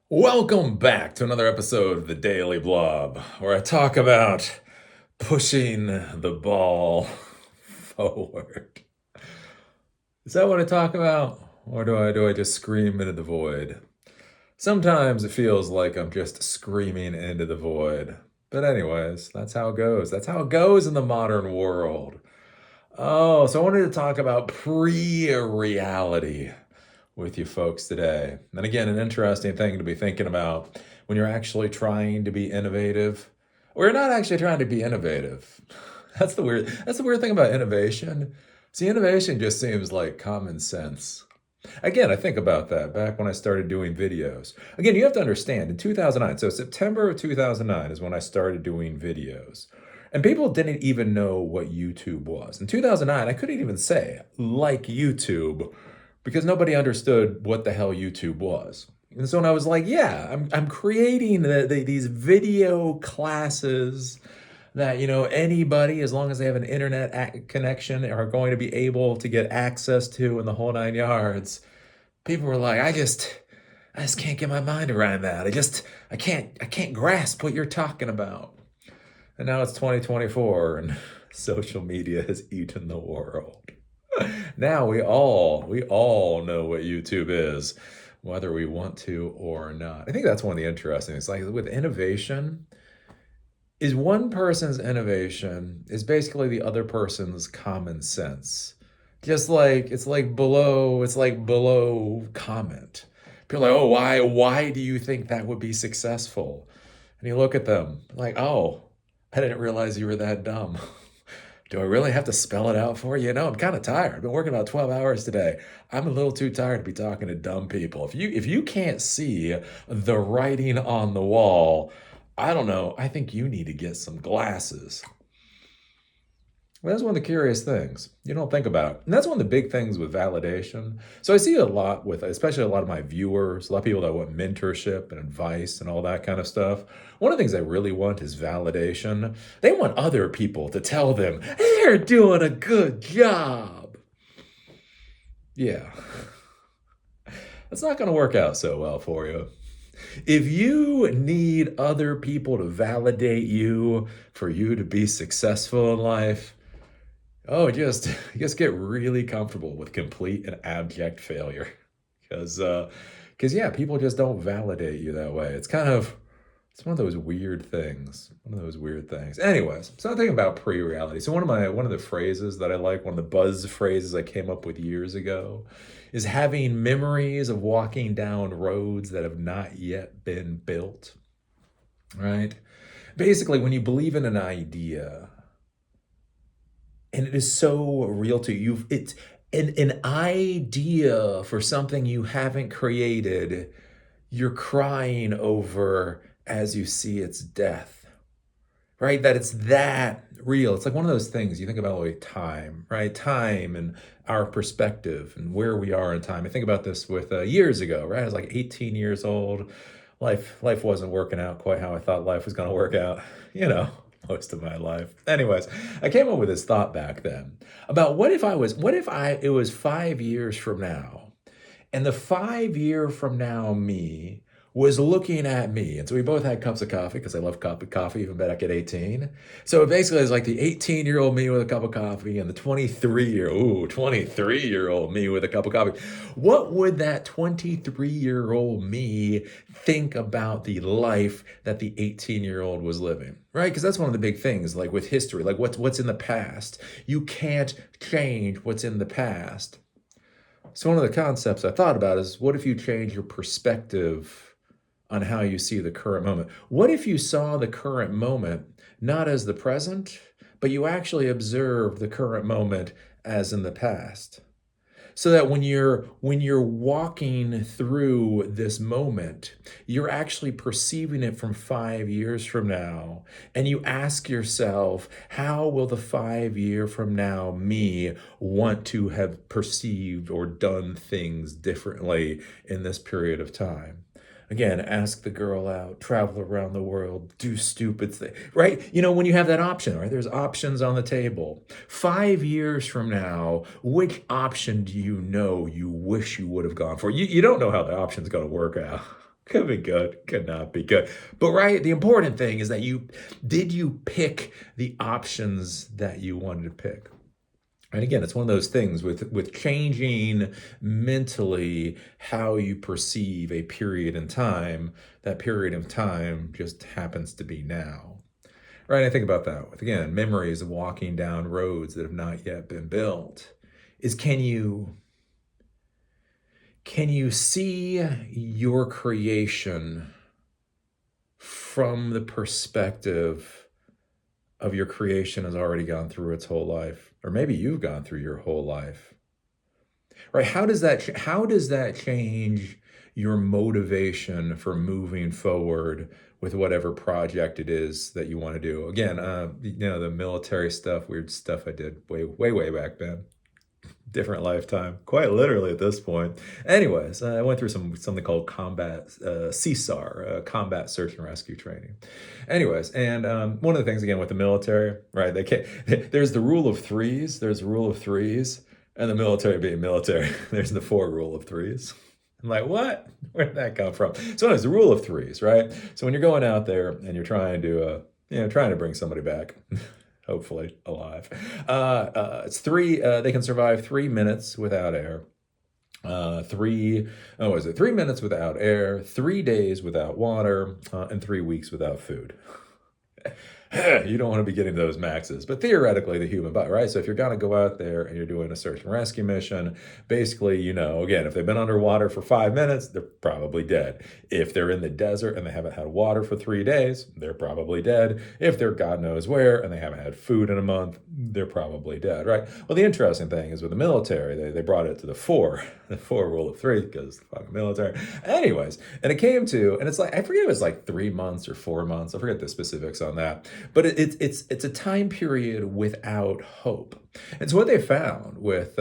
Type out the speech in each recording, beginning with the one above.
Welcome back to another episode of the Daily Blob, where I talk about pushing the ball forward. Is that what I talk about? Or do I just scream into the void? Sometimes it feels like I'm just screaming into the void. But anyways, that's how it goes. That's how it goes in the modern world. Oh, so I wanted to talk about pre-reality with you folks today. And again, an interesting thing to be thinking about when you're actually trying to be innovative, or you're not actually trying to be innovative. That's the weird thing about innovation. See, innovation just seems like common sense. Again, I think about that back when I started doing videos. Again, you have to understand in 2009, so September of 2009 is when I started doing videos. And people didn't even know what YouTube was. In 2009, I couldn't even say like YouTube because nobody understood what the hell YouTube was. And so when I was like, yeah, I'm creating these video classes that, anybody, as long as they have an internet connection, are going to be able to get access to in the whole nine yards. People were like, I just can't get my mind around that. I can't grasp what you're talking about. And now it's 2024 and social media has eaten the world. Now we all know what YouTube is, whether we want to or not. I think that's one of the interesting things. Like with innovation, is one person's innovation is basically the other person's common sense. Just like it's like below comment. People are like, oh, why do you think that would be successful? And you look at them like, oh, I didn't realize you were that dumb. Do I really have to spell it out for you? No, I'm kind of tired. I've been working about 12 hours today. I'm a little too tired to be talking to dumb people. If you can't see the writing on the wall, I don't know. I think you need to get some glasses. Well, that's one of the curious things you don't think about. And that's one of the big things with validation. So I see a lot with, especially a lot of my viewers, a lot of people that want mentorship and advice and all that kind of stuff. One of the things they really want is validation. They want other people to tell them they're doing a good job. Yeah, that's not going to work out so well for you. If you need other people to validate you for you to be successful in life, oh, just get really comfortable with complete and abject failure, because yeah, people just don't validate you that way. It's one of those weird things. One of those weird things. Anyways, so I'm thinking about pre-reality. So one of the phrases that I like, one of the buzz phrases I came up with years ago, is having memories of walking down roads that have not yet been built. Right? Basically, when you believe in an idea and it is so real to you, it's an idea for something you haven't created, you're crying over as you see its death, right? That it's that real. It's like one of those things you think about, like time, right? Time and our perspective and where we are in time. I think about this with years ago, right? I was like 18 years old. Life wasn't working out quite how I thought life was going to work out, you know, most of my life. Anyways, I came up with this thought back then about what if it was 5 years from now, and the 5 year from now me was looking at me. And so we both had cups of coffee because I love cup of coffee even back at 18. So basically it's like the 18-year-old me with a cup of coffee and the 23-year-old me with a cup of coffee. What would that 23-year-old me think about the life that the 18-year-old was living? Right? Because that's one of the big things, like with history, like what's in the past. You can't change what's in the past. So one of the concepts I thought about is, what if you change your perspective on how you see the current moment? What if you saw the current moment not as the present, but you actually observe the current moment as in the past? So that when you're walking through this moment, you're actually perceiving it from 5 years from now, and you ask yourself, how will the 5 year from now me want to have perceived or done things differently in this period of time? Again, ask the girl out, travel around the world, do stupid things, right? When you have that option, right? There's options on the table. 5 years from now, which option do you know you wish you would have gone for? You don't know how the option's going to work out. Could be good, could not be good. But right, the important thing is that you pick the options that you wanted to pick? And again, it's one of those things with changing mentally how you perceive a period in time. That period of time just happens to be now. Right? I think about that with again, memories of walking down roads that have not yet been built. Is can you see your creation from the perspective of your creation has already gone through its whole life? Or maybe you've gone through your whole life. Right? How does that change your motivation for moving forward with whatever project it is that you want to do? Again, the military stuff, weird stuff I did way, way, way back then. Different lifetime, quite literally at this point. Anyways, I went through something called combat CSAR, combat search and rescue training. Anyways, and one of the things again with the military, right? They can't. There's the rule of threes. There's the rule of threes, and the military being military. There's the four rule of threes. I'm like, what? Where did that come from? So anyways, the rule of threes, right? So when you're going out there and you're trying to bring somebody back. Hopefully alive. It's three. They can survive 3 minutes without air. Is it 3 minutes without air, 3 days without water, and 3 weeks without food? You don't want to be getting those maxes, but theoretically, the human body, right? So if you're going to go out there and you're doing a search and rescue mission, basically, again, if they've been underwater for 5 minutes, they're probably dead. If they're in the desert and they haven't had water for 3 days, they're probably dead. If they're God knows where and they haven't had food in a month, they're probably dead, right? Well, the interesting thing is with the military, they brought it to the four rule of three because the fucking military. Anyways, and it came to, and it's like, I forget if it was like 3 months or 4 months. I forget the specifics on that. But it's a time period without hope. And so what they found with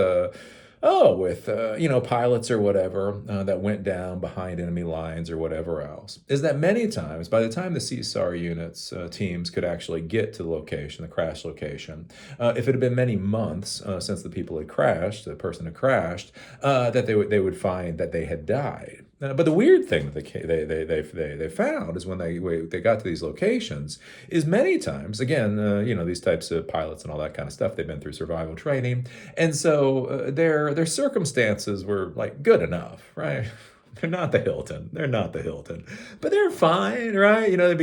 pilots or whatever that went down behind enemy lines or whatever else is that many times by the time the CSAR units teams could actually get to the location, the crash location, if it had been many months since the person had crashed, that they would find that they had died. But the weird thing that they found is when they got to these locations is many times again these types of pilots and all that kind of stuff, they've been through survival training, and so their circumstances were like good enough, right? They're not the Hilton. They're not the Hilton, but they're fine, right? They'd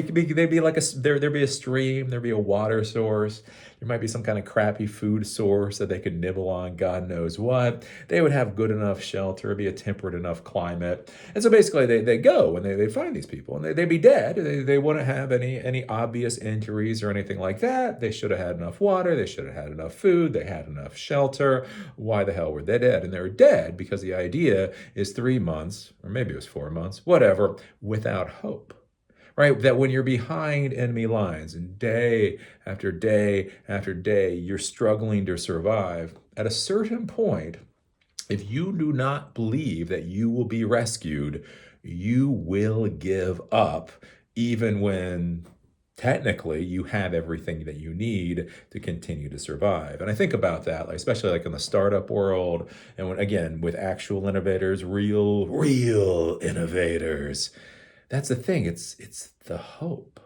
be like there'd be a stream, there'd be a water source. There might be some kind of crappy food source that they could nibble on, God knows what. They would have good enough shelter, it'd be a temperate enough climate. And so basically they go and they find these people and they'd be dead. They wouldn't have any obvious injuries or anything like that. They should have had enough water. They should have had enough food. They had enough shelter. Why the hell were they dead? And they were dead because the idea is 3 months, or maybe it was 4 months, whatever, without hope. Right? That when you're behind enemy lines and day after day after day, you're struggling to survive, at a certain point, if you do not believe that you will be rescued, you will give up, even when technically you have everything that you need to continue to survive. And I think about that, especially like in the startup world, and again, with actual innovators, real innovators. That's the thing. It's the hope.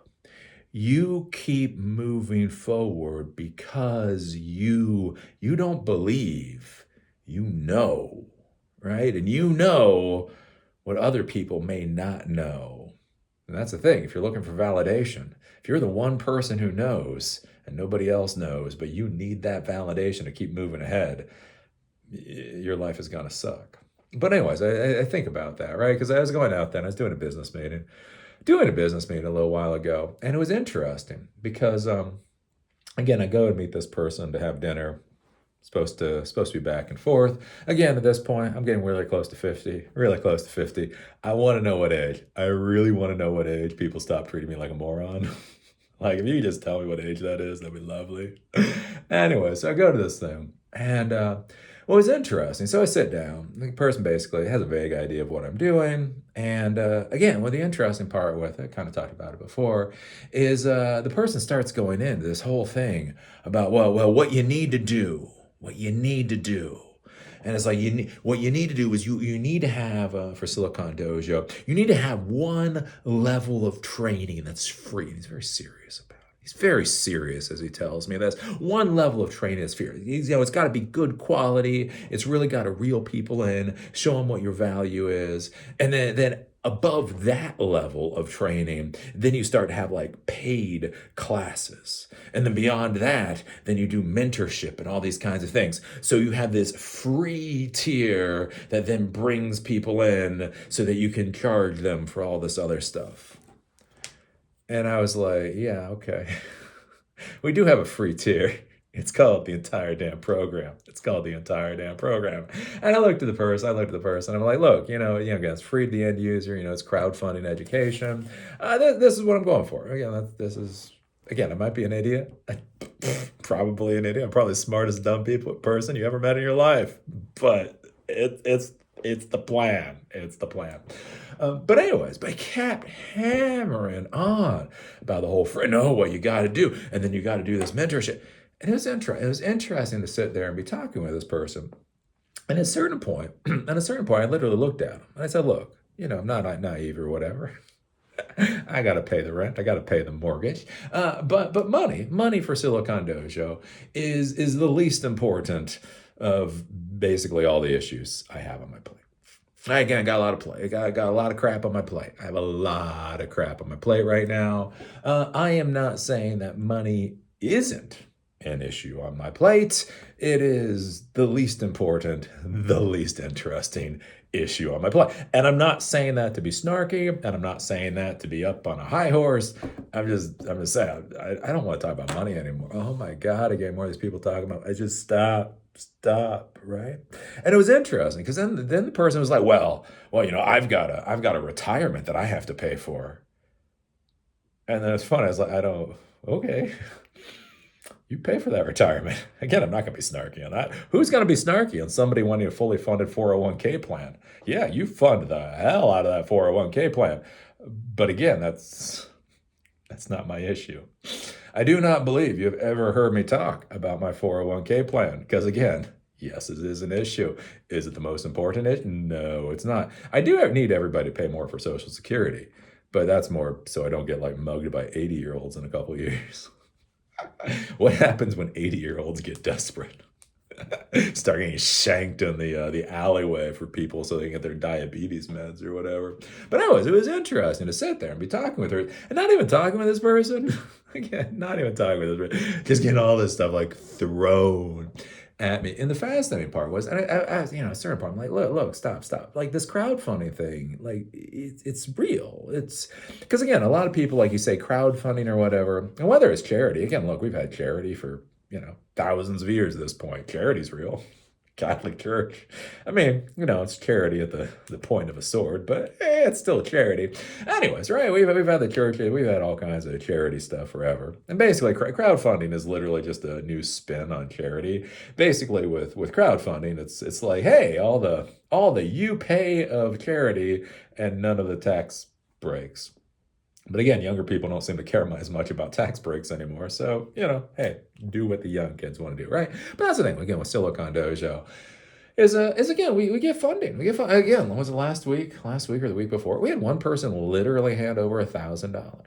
You keep moving forward because you don't believe, right? And what other people may not know. And that's the thing. If you're looking for validation, if you're the one person who knows and nobody else knows, but you need that validation to keep moving ahead, your life is going to suck. But anyways, I think about that, right? Because I was going out then, I was doing a business meeting a little while ago, and it was interesting because, again, I go to meet this person to have dinner, supposed to be back and forth. Again, at this point, I'm getting really close to 50. I want to know what age. I really want to know what age people stop treating me like a moron. Like, if you could just tell me what age that is, that'd be lovely. Anyway, so I go to this thing, and well, it was interesting. So I sit down. The person basically has a vague idea of what I'm doing. And again, the interesting part with it, kind of talked about it before, is the person starts going into this whole thing about, well, what you need to do. And it's like what you need to do is you need to have for Silicon Dojo, you need to have one level of training that's free. And he's very serious about it. He's very serious as he tells me this. One level of training is free. It's got to be good quality. It's really got to reel people in, show them what your value is, and then above that level of training, then you start to have like paid classes. And then beyond that, then you do mentorship and all these kinds of things. So you have this free tier that then brings people in so that you can charge them for all this other stuff. And I was like, yeah, okay. We do have a free tier. It's called the entire damn program. It's called the entire damn program. And I looked at the person, I'm like, look, again, it's free to the end user, it's crowdfunding education. This is what I'm going for. Again, again, I might be an idiot. Probably an idiot. I'm probably the smartest dumb person you ever met in your life. But it's the plan. It's the plan. But anyways, I kept hammering on about the whole no, what you got to do, and then you got to do this mentorship. And it was interesting to sit there and be talking with this person. And at a certain point, I literally looked at him and I said, "Look, I'm not naive or whatever. I got to pay the rent. I got to pay the mortgage. But money for Silicon Dojo is the least important of basically all the issues I have on my plate. I got a lot of play. I got a lot of crap on my plate. I have a lot of crap on my plate right now. I am not saying that money isn't an issue on my plate. It is the least important, the least interesting issue on my plate. And I'm not saying that to be snarky, and I'm not saying that to be up on a high horse. I'm just saying I don't want to talk about money anymore. Oh my God, I get more of these people talking about. I just stop, right? And it was interesting because then the person was like, well, I've got a retirement that I have to pay for. And then it's funny. I was like, okay. You pay for that retirement. Again, I'm not going to be snarky on that. Who's going to be snarky on somebody wanting a fully funded 401k plan? Yeah, you fund the hell out of that 401k plan. But again, that's not my issue. I do not believe you've ever heard me talk about my 401k plan. Because again, yes, it is an issue. Is it the most important issue? No, it's not. I do need everybody to pay more for Social Security. But that's more so I don't get like mugged by 80-year-olds in a couple of years. What happens when 80-year-olds get desperate? Start getting shanked in the alleyway for people so they can get their diabetes meds or whatever. But anyways, it was interesting to sit there and be talking with her. And not even talking with this person. Again, not even talking with this person. Just getting all this stuff like thrown at me. And the fascinating part was, and I a certain part, I'm like, look, stop. Like this crowdfunding thing, like it's real. It's because again, a lot of people, like you say, crowdfunding or whatever, and whether it's charity, again, look, we've had charity for, thousands of years at this point. Charity's real. Catholic Church. I mean, it's charity at the point of a sword, but it's still charity. Anyways, right? We've had the church, we've had all kinds of charity stuff forever. And basically, crowdfunding is literally just a new spin on charity. Basically, with crowdfunding, it's like, hey, all the you pay of charity and none of the tax breaks. But again, younger people don't seem to care as much about tax breaks anymore. So, hey, do what the young kids want to do, right? But that's the thing, again, with Silicon Dojo, is again, we get funding. We get again, was it last week or the week before? We had one person literally hand over $1,000.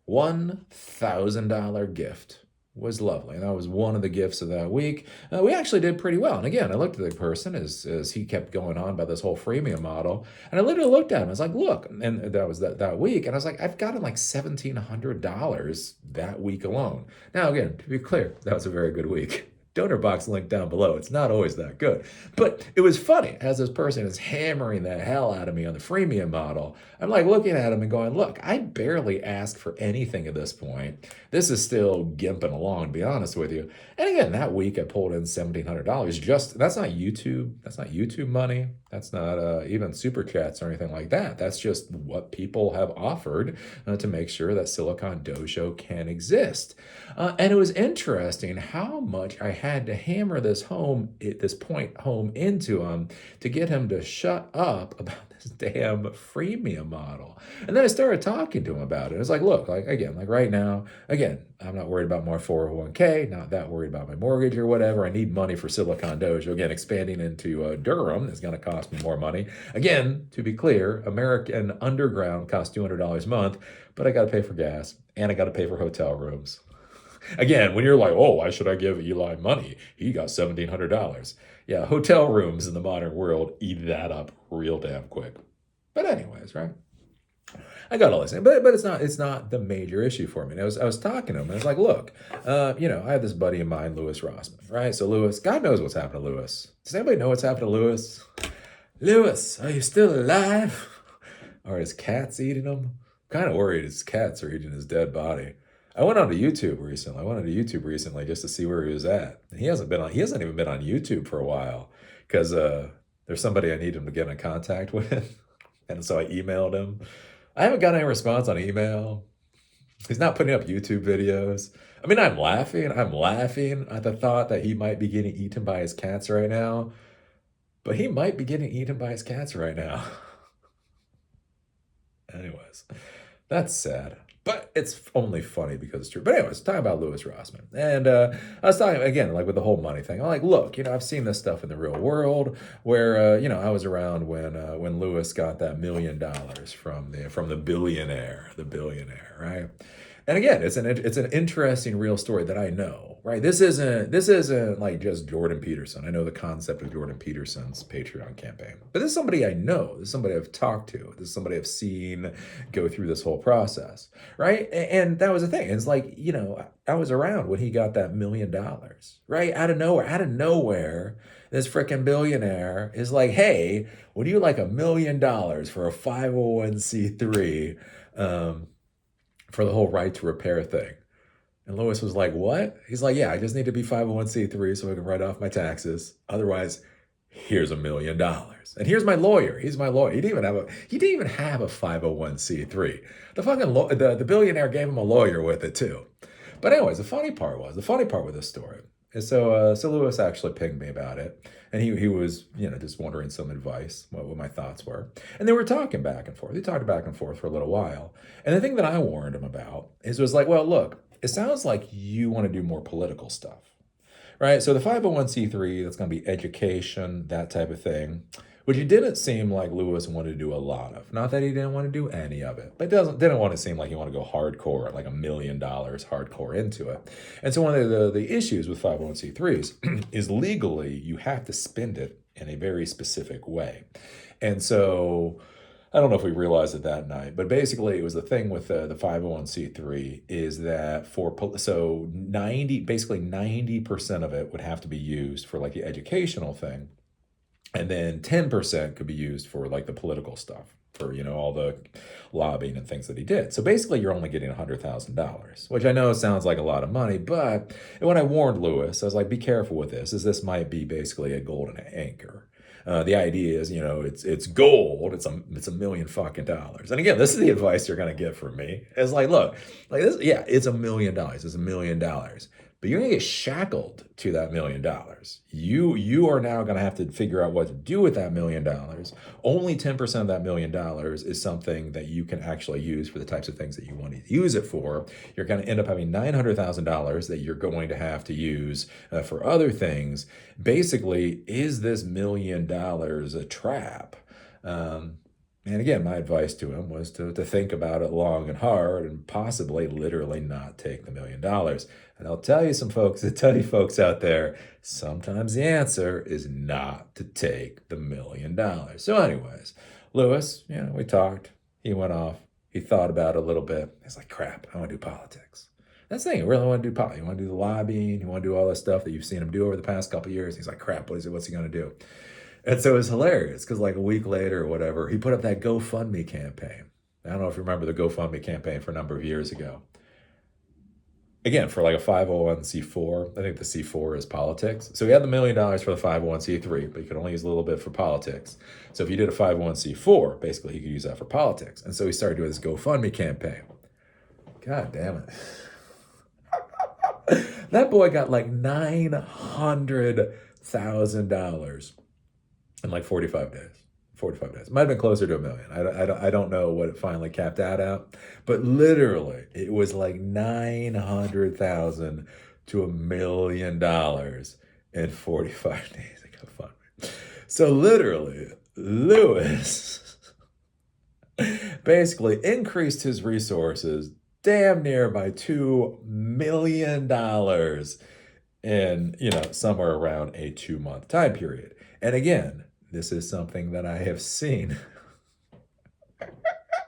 $1,000 gift. Was lovely. And that was one of the gifts of that week. We actually did pretty well. And again, I looked at the person as he kept going on about this whole freemium model. And I literally looked at him. I was like, look, and that was that week. And I was like, I've gotten like $1,700 that week alone. Now, again, to be clear, that was a very good week. Donor box link down below. It's not always that good. But it was funny as this person is hammering the hell out of me on the freemium model. I'm like looking at him and going, look, I barely asked for anything at this point. This is still gimping along, to be honest with you. And again, that week I pulled in $1,700. That's not YouTube. That's not YouTube money. That's not even super chats or anything like that. That's just what people have offered to make sure that Silicon Dojo can exist. And it was interesting how much I had to hammer this point home into him to get him to shut up about this damn freemium model. And then I started talking to him about it. I was like, look, like again, like right now, again, I'm not worried about my 401k, not that worried about my mortgage or whatever. I need money for Silicon Dojo. Again, expanding into Durham is going to cost me more money. Again, to be clear, American Underground costs $200 a month, but I got to pay for gas and I got to pay for hotel rooms. Again, when you're like, oh, why should I give Eli money? He got $1,700. Yeah, hotel rooms in the modern world eat that up real damn quick. But anyways, right? I got all this, but it's not the major issue for me. And I was talking to him, and I was like, look, I have this buddy of mine, Lewis Rossman, right? So Lewis, God knows what's happened to Lewis. Does anybody know what's happened to Lewis? Lewis, are you still alive? Are his cats eating him? I'm kind of worried his cats are eating his dead body. I went onto YouTube recently. Just to see where he was at. And he hasn't even been on YouTube for a while because there's somebody I need him to get in contact with. And so I emailed him. I haven't got any response on email. He's not putting up YouTube videos. I mean, I'm laughing. I'm laughing at the thought that he might be getting eaten by his cats right now. But he might be getting eaten by his cats right now. Anyways, that's sad. But it's only funny because it's true. But anyways, talking about Lewis Rossman. And I was talking, again, like with the whole money thing. I'm like, look, I've seen this stuff in the real world where, I was around when Lewis got that $1 million from the billionaire, right? And again, it's an interesting real story that I know, right? This isn't like just Jordan Peterson. I know the concept of Jordan Peterson's Patreon campaign, but this is somebody I know. This is somebody I've talked to. This is somebody I've seen go through this whole process, right? And that was the thing. It's like, I was around when he got that $1 million, right? Out of nowhere, this freaking billionaire is like, hey, would you like $1 million for a 501c3? For the whole right to repair thing. And Lewis was like, what? He's like, yeah, I just need to be 501c3 so I can write off my taxes. Otherwise, here's $1 million. And here's my lawyer. He's my lawyer. He didn't even have a 501c3. The billionaire gave him a lawyer with it too. But anyways, the funny part with this story is so Lewis actually pinged me about it. And he was, just wondering some advice, what my thoughts were. And they were talking back and forth. They talked back and forth for a little while. And the thing that I warned him about was like, well, look, it sounds like you want to do more political stuff, right? So the 501c3, that's going to be education, that type of thing, which it didn't seem like Lewis wanted to do a lot of. Not that he didn't want to do any of it, but it didn't want to seem like he wanted to go hardcore, like $1 million hardcore into it. And so one of the issues with 501c3s is legally you have to spend it in a very specific way. And so I don't know if we realized it that night, but basically it was the thing with the 501c3 is that basically 90% of it would have to be used for like the educational thing. And then 10% could be used for like the political stuff, for, all the lobbying and things that he did. So basically you're only getting $100,000, which I know sounds like a lot of money, but when I warned Lewis, I was like, be careful with this, as this might be basically a golden anchor. The idea is, it's gold. It's $1 million fucking dollars. And again, this is the advice you're going to get from me. It's like, look, like this, yeah, it's $1 million. It's $1 million. But you're going to get shackled to that $1 million. You are now going to have to figure out what to do with that $1 million. Only 10% of that $1 million is something that you can actually use for the types of things that you want to use it for. You're going to end up having $900,000 that you're going to have to use for other things. Basically, is this $1 million a trap? And again, my advice to him was to think about it long and hard and possibly literally not take the $1 million. And I'll tell you folks out there, sometimes the answer is not to take the $1 million. So anyways, Lewis, we talked. He went off. He thought about it a little bit. He's like, crap, I want to do politics. That's the thing. You really want to do politics. You want to do the lobbying. You want to do all this stuff that you've seen him do over the past couple of years. He's like, crap, what's he going to do? And so it was hilarious because like a week later or whatever, he put up that GoFundMe campaign. I don't know if you remember the GoFundMe campaign for a number of years ago. Again, for like a 501c4, I think the C4 is politics. So he had the $1 million for the 501c3, but you could only use a little bit for politics. So if you did a 501c4, basically he could use that for politics. And so he started doing this GoFundMe campaign. God damn it. That boy got like $900,000 in like 45 days. 45 days. It might have been closer to a million. I don't know what it finally capped out at, but literally it was like 900,000 to $1 million in 45 days. I got fun. So literally, Lewis basically increased his resources damn near by $2 million in, somewhere around a 2 month time period. And again, this is something that I have seen.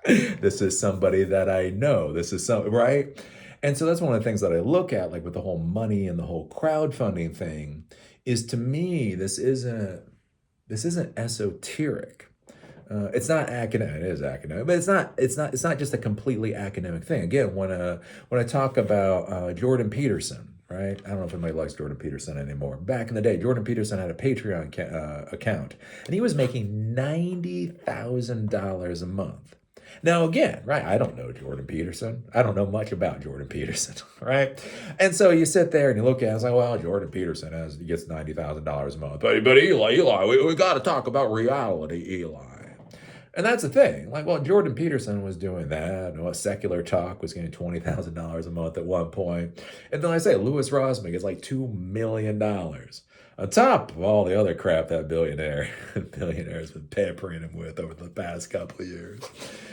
This is somebody that I know. This is right? And so that's one of the things that I look at, like with the whole money and the whole crowdfunding thing, is to me, this isn't esoteric. It's not academic. It is academic, but it's not just a completely academic thing. Again, when I talk about Jordan Peterson, right? I don't know if anybody likes Jordan Peterson anymore. Back in the day, Jordan Peterson had a Patreon account, and he was making $90,000 a month. Now, again, right, I don't know Jordan Peterson. I don't know much about Jordan Peterson, right? And so you sit there and you look at it, it's like, well, Jordan Peterson gets $90,000 a month. But Eli, we got to talk about reality, Eli. And that's the thing. Like, well, Jordan Peterson was doing that. And Secular Talk was getting $20,000 a month at one point. And then I say, Louis Rosman gets like $2 million. On top of all the other crap that billionaire's been pampering him with over the past couple of years.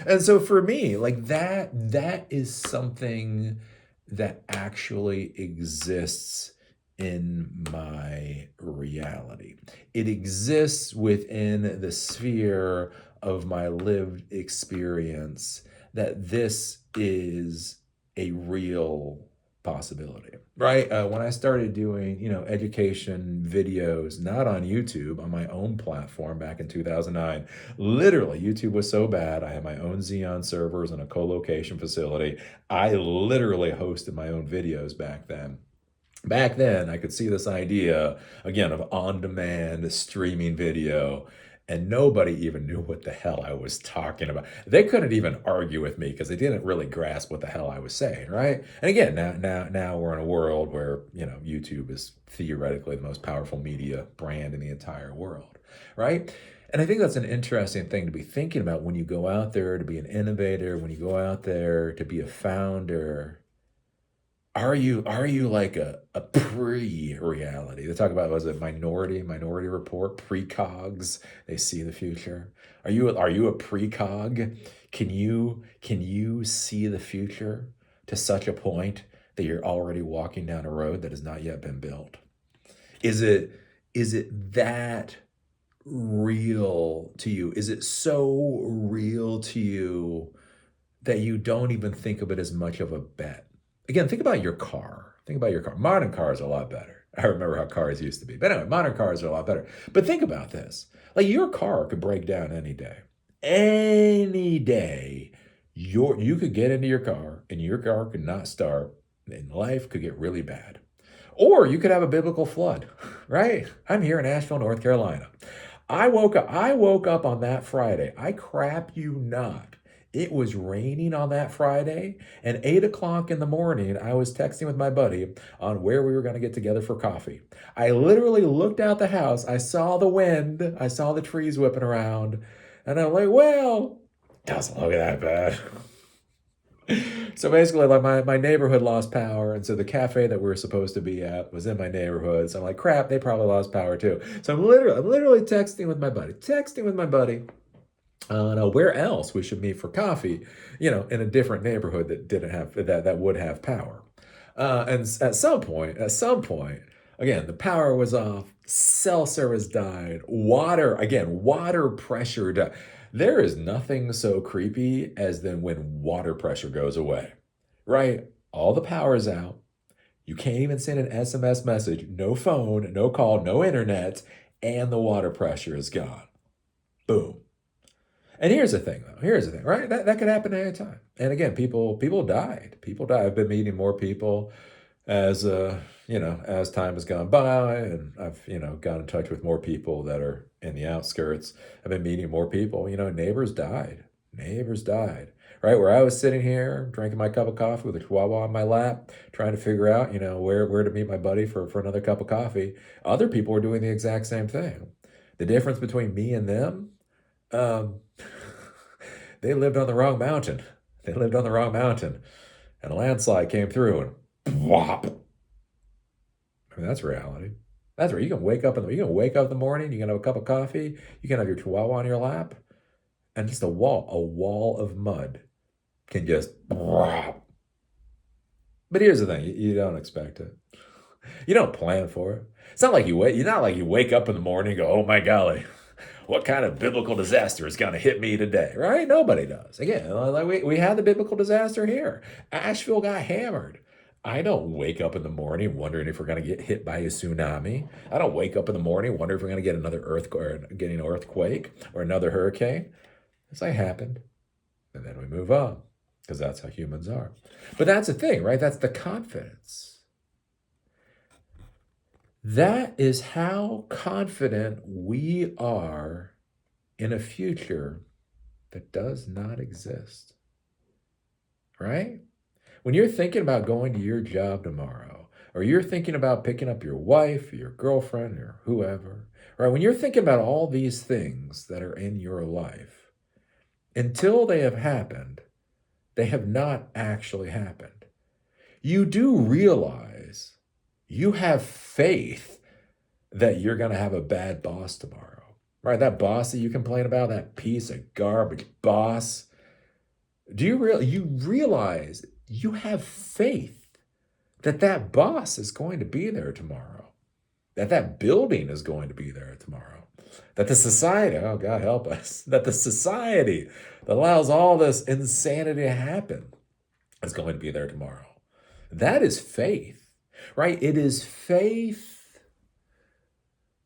And so for me, like that is something that actually exists in my reality. It exists within the sphere of my lived experience, that this is a real possibility, right? When I started doing, education videos, not on YouTube, on my own platform back in 2009, literally YouTube was so bad. I had my own Xeon servers and a co-location facility. I literally hosted my own videos back then. Back then, I could see this idea, again, of on-demand streaming video, and nobody even knew what the hell I was talking about. They couldn't even argue with me because they didn't really grasp what the hell I was saying, right? And again, now we're in a world where, YouTube is theoretically the most powerful media brand in the entire world, right? And I think that's an interesting thing to be thinking about when you go out there to be an innovator, when you go out there to be a founder. Are you like a pre-reality? They talk about, was it Minority Report, precogs? They see the future. Are you a precog? Can you see the future to such a point that you're already walking down a road that has not yet been built? Is it that real to you? Is it so real to you that you don't even think of it as much of a bet? Again, think about your car. Modern cars are a lot better. I remember how cars used to be. But anyway, modern cars are a lot better. But think about this. Like, your car could break down any day. Any day. You could get into your car and your car could not start and life could get really bad. Or you could have a biblical flood, right? I'm here in Asheville, North Carolina. I woke up on that Friday. I crap you not. It was raining on that Friday, and 8 o'clock in the morning, I was texting with my buddy on where we were going to get together for coffee. I literally looked out the house. I saw the wind. I saw the trees whipping around, and I'm like, well, doesn't look that bad. So basically, like my neighborhood lost power, and so the cafe that we were supposed to be at was in my neighborhood. So I'm like, crap, they probably lost power too. So I'm literally texting with my buddy. Where else we should meet for coffee, in a different neighborhood that didn't have that would have power. And at some point, again, the power was off, cell service died, water pressure died. There is nothing so creepy as then when water pressure goes away, right? All the power is out. You can't even send an SMS message, no phone, no call, no internet, and the water pressure is gone. Boom. And here's the thing, right? That could happen at any time. And again, people died. I've been meeting more people as as time has gone by, and I've got in touch with more people that are in the outskirts. I've been meeting more people. Neighbors died, right? Where I was sitting here drinking my cup of coffee with a chihuahua on my lap, trying to figure out where to meet my buddy for another cup of coffee. Other people were doing the exact same thing. The difference between me and them, Um, they lived on the wrong mountain. They lived on the wrong mountain, and a landslide came through and whop. I mean, that's reality. That's where you can wake up in the morning. You can have a cup of coffee. You can have your chihuahua on your lap, and just a wall of mud can just whop. But here's the thing: you don't expect it. You don't plan for it. It's not like you wait. You're not like you wake up in the morning and go, "Oh my golly, what kind of biblical disaster is going to hit me today?" Right? Nobody does. Again, like we had the biblical disaster here. Asheville got hammered. I don't wake up in the morning wondering if we're going to get hit by a tsunami. I don't wake up in the morning wondering if we're going to get another getting an earthquake or another hurricane. It's like happened, and then we move on because that's how humans are. But that's the thing, right? That's the confidence. That is how confident we are in a future that does not exist, right? When you're thinking about going to your job tomorrow, or you're thinking about picking up your wife, or your girlfriend, or whoever, right? When you're thinking about all these things that are in your life, until they have happened, they have not actually happened. You do realize you have faith that you're going to have a bad boss tomorrow, right? That boss that you complain about, that piece of garbage boss. You realize you have faith that that boss is going to be there tomorrow, that that building is going to be there tomorrow, that the society, oh God help us, that the society that allows all this insanity to happen is going to be there tomorrow. That is faith, right? It is faith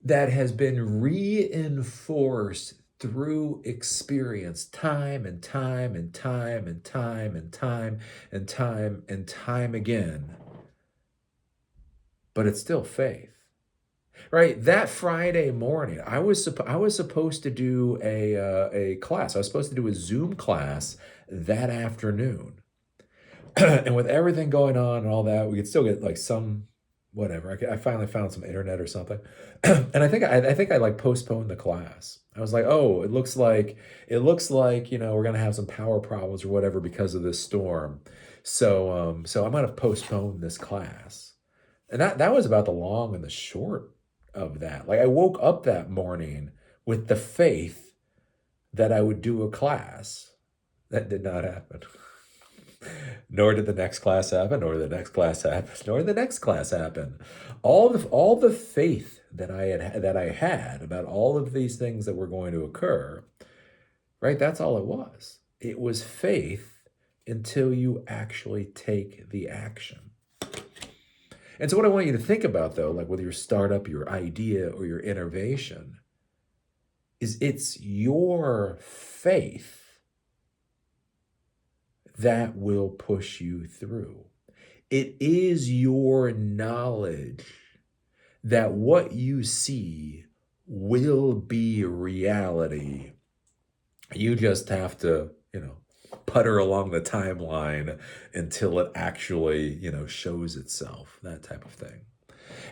that has been reinforced through experience time and time and time and time and time and time and time again. But it's still faith, right? That Friday morning, I was supposed to do a class. I was supposed to do a Zoom class that afternoon. And with everything going on and all that, we could still get like some whatever. I finally found some internet or something, and I think I like postponed the class. I was like, oh, it looks like we're gonna have some power problems or whatever because of this storm, so I'm gonna postpone this class, and that was about the long and the short of that. Like I woke up that morning with the faith that I would do a class. That did not happen. Nor did the next class happen, nor the next class happen, nor the next class happen. All the faith that I had about all of these things that were going to occur, right? That's all it was. It was faith until you actually take the action. And so what I want you to think about though, like with your startup, your idea, or your innovation, is it's your faith that will push you through. It is your knowledge that what you see will be reality. You just have to, putter along the timeline until it actually, shows itself, that type of thing.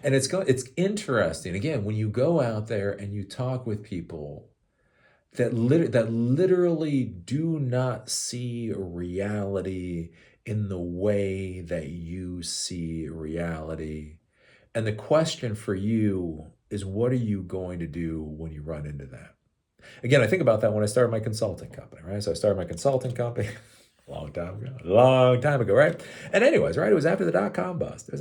And it's interesting. Again, when you go out there and you talk with people that literally do not see reality in the way that you see reality. And the question for you is, what are you going to do when you run into that? Again, I think about that when I started my consulting company, right? So I started my consulting company long time ago, right? And anyways, right, it was after the dot-com bust. I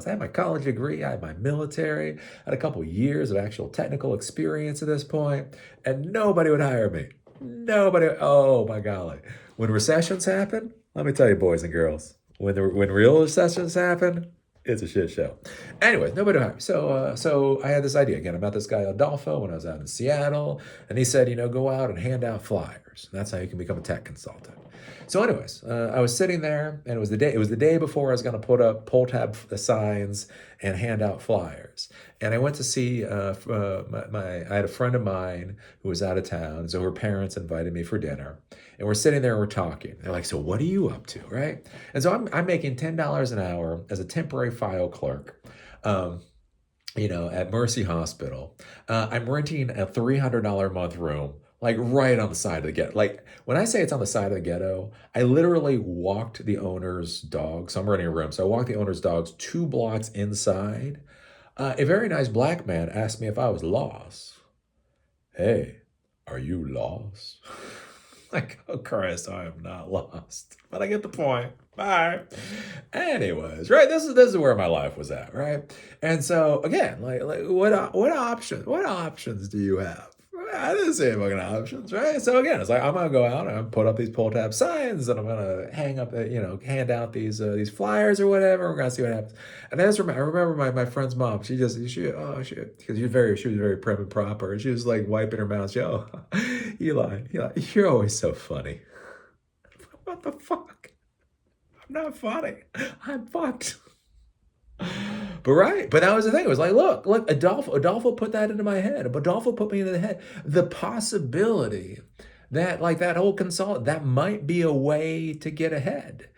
had my college degree, I had my military, I had a couple years of actual technical experience at this point, and nobody would hire me. Nobody, oh my golly. When recessions happen, let me tell you, boys and girls, when real recessions happen, it's a shit show. Anyways, nobody would hire me. So I had this idea. Again, I met this guy Adolfo when I was out in Seattle, and he said, go out and hand out flyers. That's how you can become a tech consultant. So anyways, I was sitting there, and it was the day before I was going to put up pull tab signs and hand out flyers. And I went to see I had a friend of mine who was out of town, so her parents invited me for dinner. And we're sitting there and we're talking. They're like, so what are you up to, right? And so I'm making $10 an hour as a temporary file clerk. At Mercy Hospital. I'm renting a $300 a month room like right on the side of the ghetto. Like when I say it's on the side of the ghetto, I literally walked the owner's dog. So I'm renting a room. So I walked the owner's dogs 2 blocks inside. A very nice black man asked me if I was lost. Hey, are you lost? Like, oh Christ, I am not lost. But I get the point. Bye. Anyways, right? This is where my life was at, right? And so again, like what options do you have? I didn't see any fucking options, right? So again, it's like I'm gonna go out and I'm put up these pull tab signs and I'm gonna hang up, hand out these flyers or whatever. We're gonna see what happens. And I remember my friend's mom. Because she was very prim and proper, and she was like wiping her mouth. She, oh, Eli, you're always so funny. What the fuck? I'm not funny. I'm fucked. But that was the thing. It was like, look, Adolfo put that into my head. Adolfo put me into the head. The possibility that like that whole that might be a way to get ahead.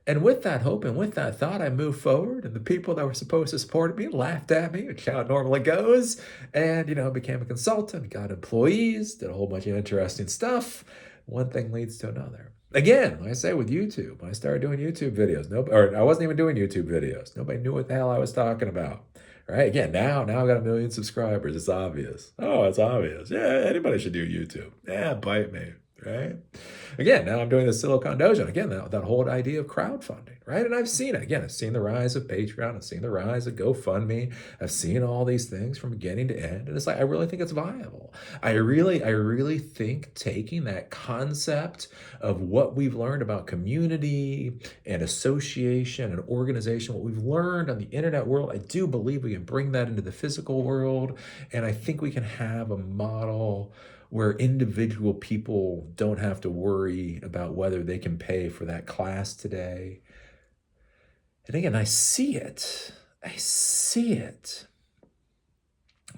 And with that hope and with that thought, I moved forward, and the people that were supposed to support me laughed at me, which how it normally goes, and became a consultant, got employees, did a whole bunch of interesting stuff. One thing leads to another. Again, like I say with YouTube, when I started doing YouTube videos, I wasn't even doing YouTube videos. Nobody knew what the hell I was talking about. Right? Again, now I've got 1 million subscribers. It's obvious. Oh, it's obvious. Yeah, anybody should do YouTube. Yeah, bite me. Right? Again, now I'm doing the Silicon Dojo. Again, that whole idea of crowdfunding, right? And I've seen it. Again, I've seen the rise of Patreon. I've seen the rise of GoFundMe. I've seen all these things from beginning to end. And it's like, I really think it's viable. I really think taking that concept of what we've learned about community and association and organization, what we've learned on the internet world, I do believe we can bring that into the physical world. And I think we can have a model where individual people don't have to worry about whether they can pay for that class today. And again, I see it.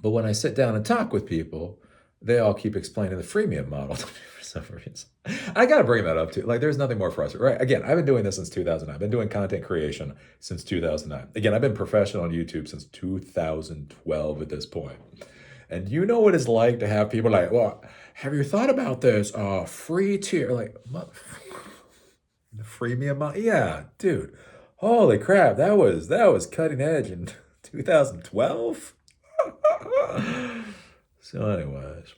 But when I sit down and talk with people, they all keep explaining the freemium model to me for some reason. I got to bring that up too. Like, there's nothing more frustrating, right? Again, I've been doing this since 2009. I've been doing content creation since 2009. Again, I've been professional on YouTube since 2012 at this point. And you know what it's like to have people like, well, have you thought about this free tier? Like, the freemium model? Yeah, dude. Holy crap, that was cutting edge in 2012. So anyways,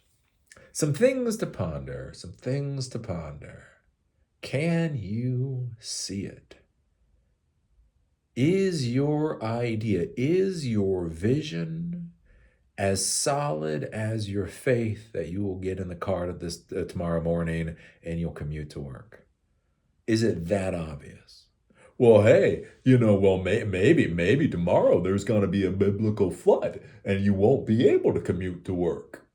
some things to ponder. Can you see it? Is your idea, is your vision as solid as your faith that you will get in the car tomorrow morning and you'll commute to work? Is it that obvious? Well, hey, maybe tomorrow there's going to be a biblical flood and you won't be able to commute to work.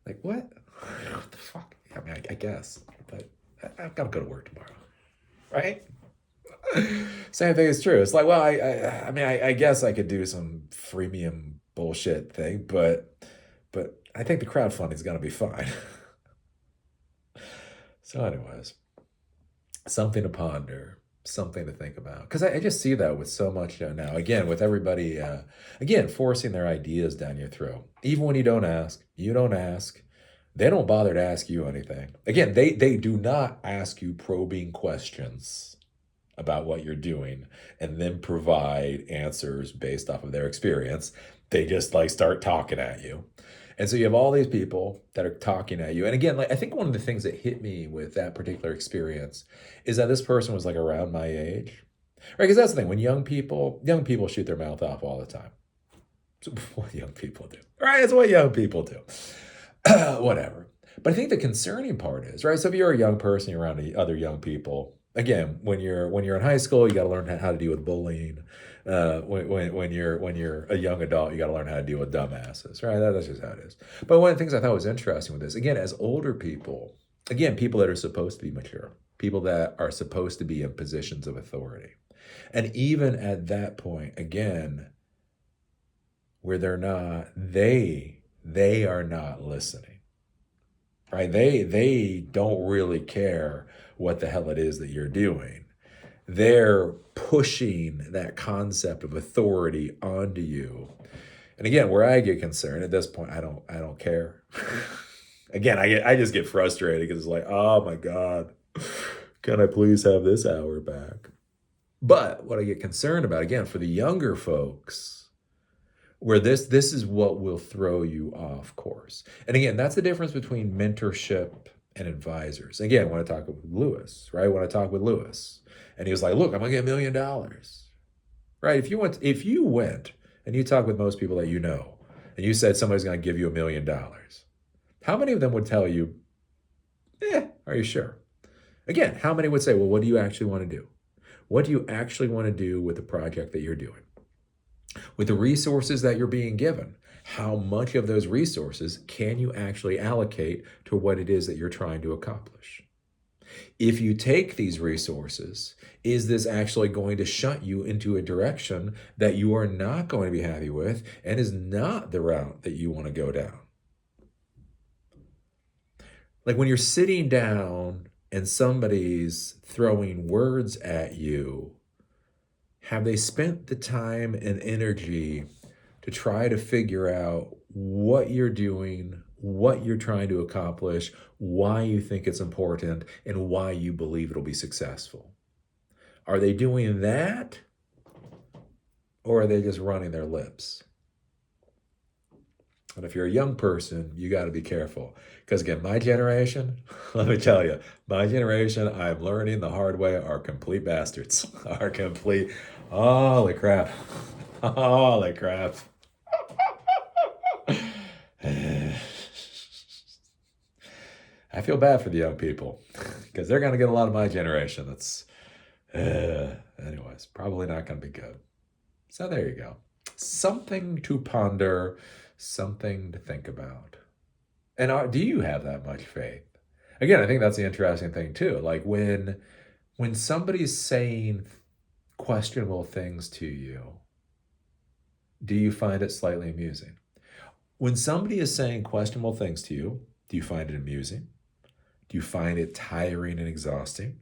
Like, what? What the fuck? I mean, I guess, but I've got to go to work tomorrow, right? Same thing is true. It's like, well, I guess I could do some freemium bullshit thing, but I think the crowdfunding is going to be fine. So anyways, something to ponder, something to think about, because I just see that with so much now, again, with everybody again forcing their ideas down your throat. Even when you don't ask, they don't bother to ask you anything. Again, they do not ask you probing questions about what you're doing and then provide answers based off of their experience. They just like start talking at you. And so you have all these people that are talking at you. And again, like, I think one of the things that hit me with that particular experience is that this person was like around my age, right? Because that's the thing, when young people shoot their mouth off all the time. So what young people do, right? It's what young people do. Whatever. But I think the concerning part is, right? So if you're a young person, you're around other young people. Again, when you're in high school, you got to learn how to deal with bullying. When you're a young adult, you got to learn how to deal with dumbasses, right? That's just how it is. But one of the things I thought was interesting with this, again, as older people, again, people that are supposed to be mature, people that are supposed to be in positions of authority, and even at that point, again, where they're not, they are not listening, right? They don't really care what the hell it is that you're doing. They're pushing that concept of authority onto you. And again, where I get concerned at this point, I don't care. Again, I just get frustrated because it's like, oh my God, can I please have this hour back? But what I get concerned about, again, for the younger folks, where this is what will throw you off course. And again, that's the difference between mentorship and advisors. Again, when I talk with Lewis, right? When I talk with Lewis, and he was like, look, I'm gonna get $1 million. Right? If you went and you talk with most people that you know, and you said somebody's gonna give you $1 million, how many of them would tell you, are you sure? Again, how many would say, well, what do you actually want to do? What do you actually want to do with the project that you're doing? With the resources that you're being given, how much of those resources can you actually allocate to what it is that you're trying to accomplish? If you take these resources, is this actually going to shunt you into a direction that you are not going to be happy with and is not the route that you want to go down? Like when you're sitting down and somebody's throwing words at you, have they spent the time and energy to try to figure out what you're doing, what you're trying to accomplish, why you think it's important, and why you believe it'll be successful? Are they doing that, or are they just running their lips? And if you're a young person, you got to be careful. Because again, my generation, let me tell you, my generation, I'm learning the hard way, are complete bastards. Are complete, holy crap. Holy crap. I feel bad for the young people because they're going to get a lot of my generation. Anyways, probably not going to be good. So there you go. Something to ponder, something to think about. And do you have that much faith? Again, I think that's the interesting thing too. Like when somebody's saying questionable things to you, do you find it slightly amusing? When somebody is saying questionable things to you, do you find it amusing? Do you find it tiring and exhausting?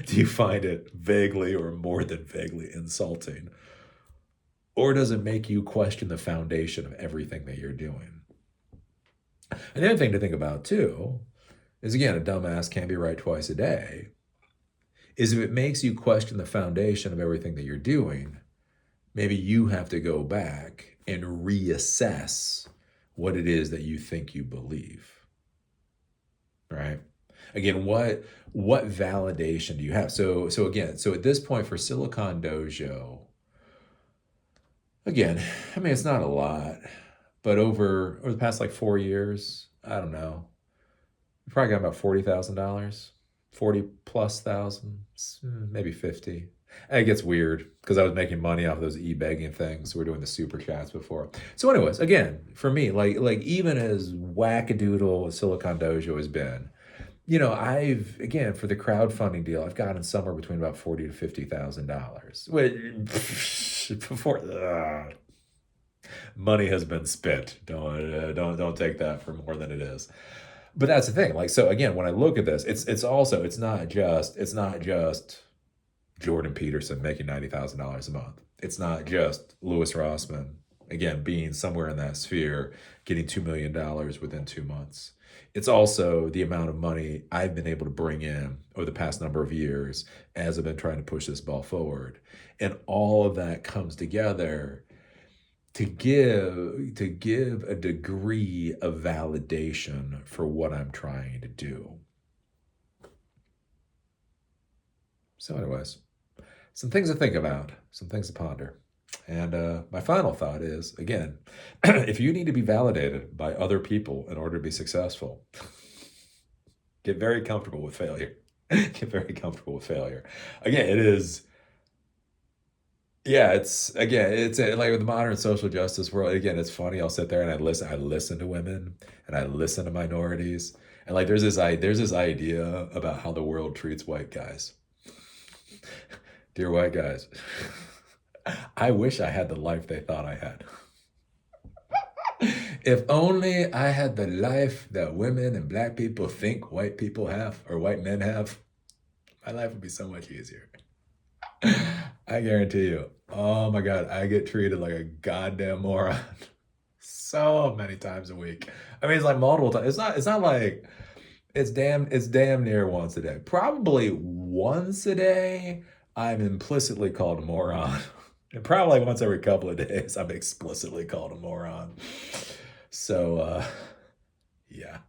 Do you find it vaguely or more than vaguely insulting? Or does it make you question the foundation of everything that you're doing? Another thing to think about too is, again, a dumbass can't be right twice a day, is if it makes you question the foundation of everything that you're doing, maybe you have to go back and reassess what it is that you think you believe, right? Again, what validation do you have? So at this point for Silicon Dojo, again, I mean, it's not a lot, but over the past like 4 years, I don't know, we probably got about $40,000, 40 plus thousand, maybe 50. And it gets weird because I was making money off of those e-begging things. We were doing the super chats before. So anyways, again, for me, like even as wackadoodle as Silicon Dojo has been, I've, again, for the crowdfunding deal, I've gotten somewhere between about $40,000 to $50,000. Before money has been spent. Don't take that for more than it is. But that's the thing. Like, so again, when I look at this, it's not just Jordan Peterson making $90,000 a month. It's not just Louis Rossman, again, being somewhere in that sphere, getting $2 million within 2 months. It's also the amount of money I've been able to bring in over the past number of years as I've been trying to push this ball forward. And all of that comes together to give a degree of validation for what I'm trying to do. So anyways, some things to think about, some things to ponder. And my final thought is, again, if you need to be validated by other people in order to be successful, get very comfortable with failure. Get very comfortable with failure. Again, it is, yeah, it's like with the modern social justice world, again, it's funny. I'll sit there and I listen to women and I listen to minorities. And like there's this idea about how the world treats white guys. Dear white guys, I wish I had the life they thought I had. If only I had the life that women and black people think white people have or white men have, my life would be so much easier. I guarantee you. Oh my God, I get treated like a goddamn moron So many times a week. I mean, it's like multiple times. It's not like it's damn near once a day. Probably once a day, I'm implicitly called a moron. And probably once every couple of days, I'm explicitly called a moron. So yeah.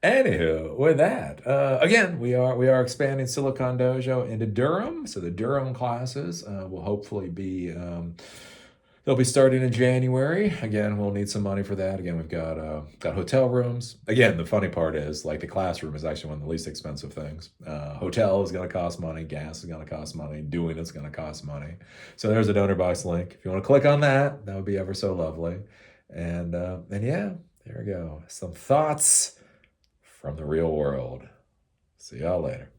Anywho, with that, again, we are expanding Silicon Dojo into Durham. So the Durham classes will hopefully be they'll be starting in January. Again, we'll need some money for that. Again, we've got hotel rooms. Again, the funny part is like the classroom is actually one of the least expensive things. Hotel is going to cost money. Gas is going to cost money. Doing it's going to cost money. So there's a donor box link. If you want to click on that, that would be ever so lovely. And yeah, there we go. Some thoughts from the real world. See y'all later.